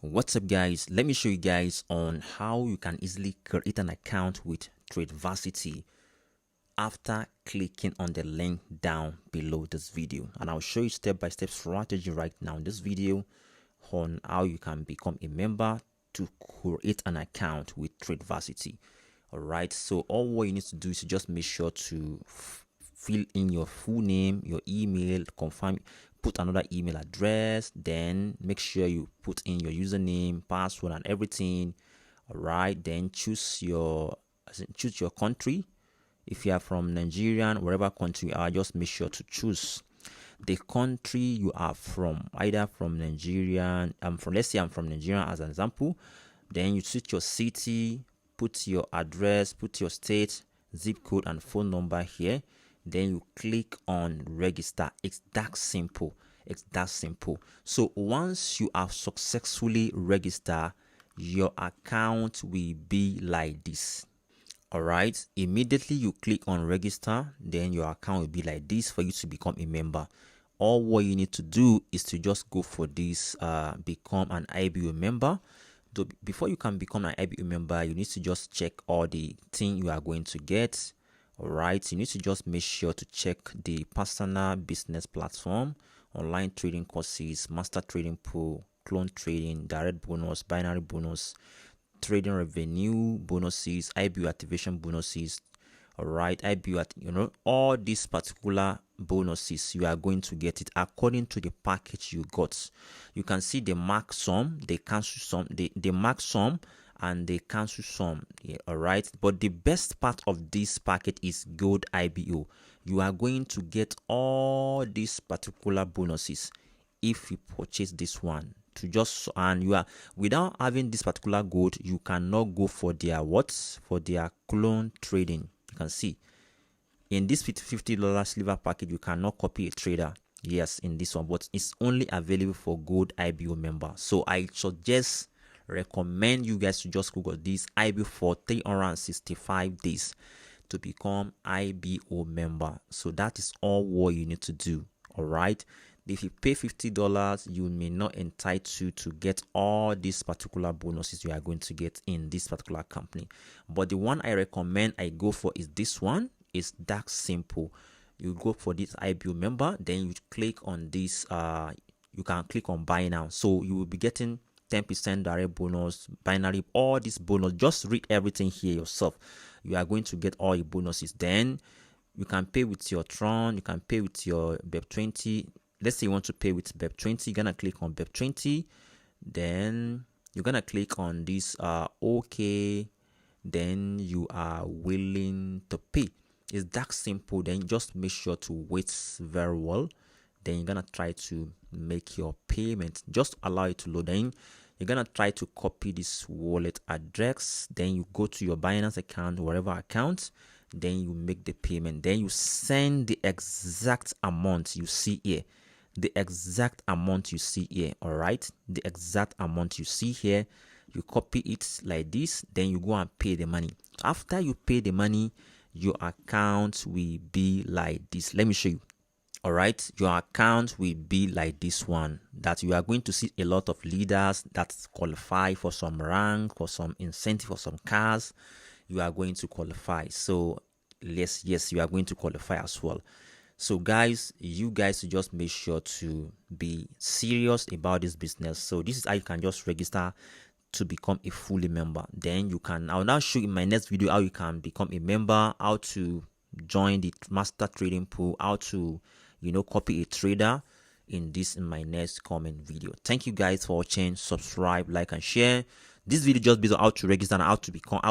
What's up guys, let me show you guys on how you can easily create an account with TradeVersity after clicking on the link down below this video, and I'll show you step-by-step strategy right now in this video on how you can become a member to create an account with TradeVersity. All right, so all what you need to do is to just make sure to fill in your full name, your email, confirm, put another email address, then make sure you put in your username, password, and everything. All right, then choose your country. If you are from Nigerian, wherever country you are, just make sure to choose the country you are from, either from Nigerian. Let's say I'm from Nigeria as an example. Then you choose your city, put your address, put your state, zip code, and phone number here. Then you click on register. It's that simple. It's that simple. So once you have successfully registered, your account will be like this. All right, immediately you click on register, then your account will be like this for you to become a member. All what you need to do is to just go for this become an IBO member. Before you can become an IBO member, you need to just check all the things you are going to get. All right, you need to just make sure to check the personal business platform, online trading courses, master trading pool, clone trading, direct bonus, binary bonus, trading revenue bonuses, IBO activation bonuses. All right, IBO, all these particular bonuses, you are going to get it according to the package you got. You can see the mark sum, they cancel some, they mark some, and they cancel some. Yeah, all right, but the best part of this package is Gold IBO. You are going to get all these particular bonuses if you purchase this one. And you are, without having this particular gold, you cannot go for their for their clone trading. You can see in this $50 silver package, you cannot copy a trader. Yes, in this one, but it's only available for Gold IBO member. So I recommend you guys to just Google this IBO for 365 days to become IBO member. So that is all what you need to do. All right, if you pay $50, you may not entitle to get all these particular bonuses you are going to get in this particular company. But the one I recommend I go for is this one. It's that simple. You go for this IBO member, then you click on this. You can click on buy now, so you will be getting 10% direct bonus, binary, all this bonus. Just read everything here yourself. You are going to get all your bonuses. Then you can pay with your Tron, you can pay with your BEP20. Let's say you want to pay with BEP20, you're gonna click on BEP20, then you're gonna click on this okay, then you are willing to pay. It's that simple. Then just make sure to wait very well. Then you're gonna try to make your payment. Just allow it to load in. You're gonna try to copy this wallet address, then you go to your Binance account, whatever account, then you make the payment, then you send the exact amount you see here. The exact amount you see here. All right, the exact amount you see here, you copy it like this, then you go and pay the money. After you pay the money, your account will be like this. Let me show you. All right, your account will be like this one, that you are going to see a lot of leaders that qualify for some rank, for some incentive, for some cars. You are going to qualify. So yes, you are going to qualify as well. So guys, you guys just make sure to be serious about this business. So this is how you can just register to become a fully member. Then you can, I'll now show you in my next video how you can become a member, how to join the master trading pool, how to copy a trader in my next comment video. Thank you guys for watching. Subscribe, like, and share. This video just based on how to register and how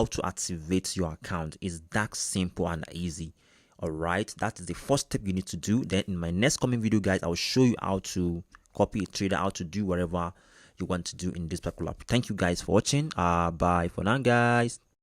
to activate your account. Is that simple and easy. All right, that is the first step you need to do. Then in my next comment video, guys, I'll show you how to copy a trader, how to do whatever you want to do in this particular. Thank you guys for watching. Bye for now, guys.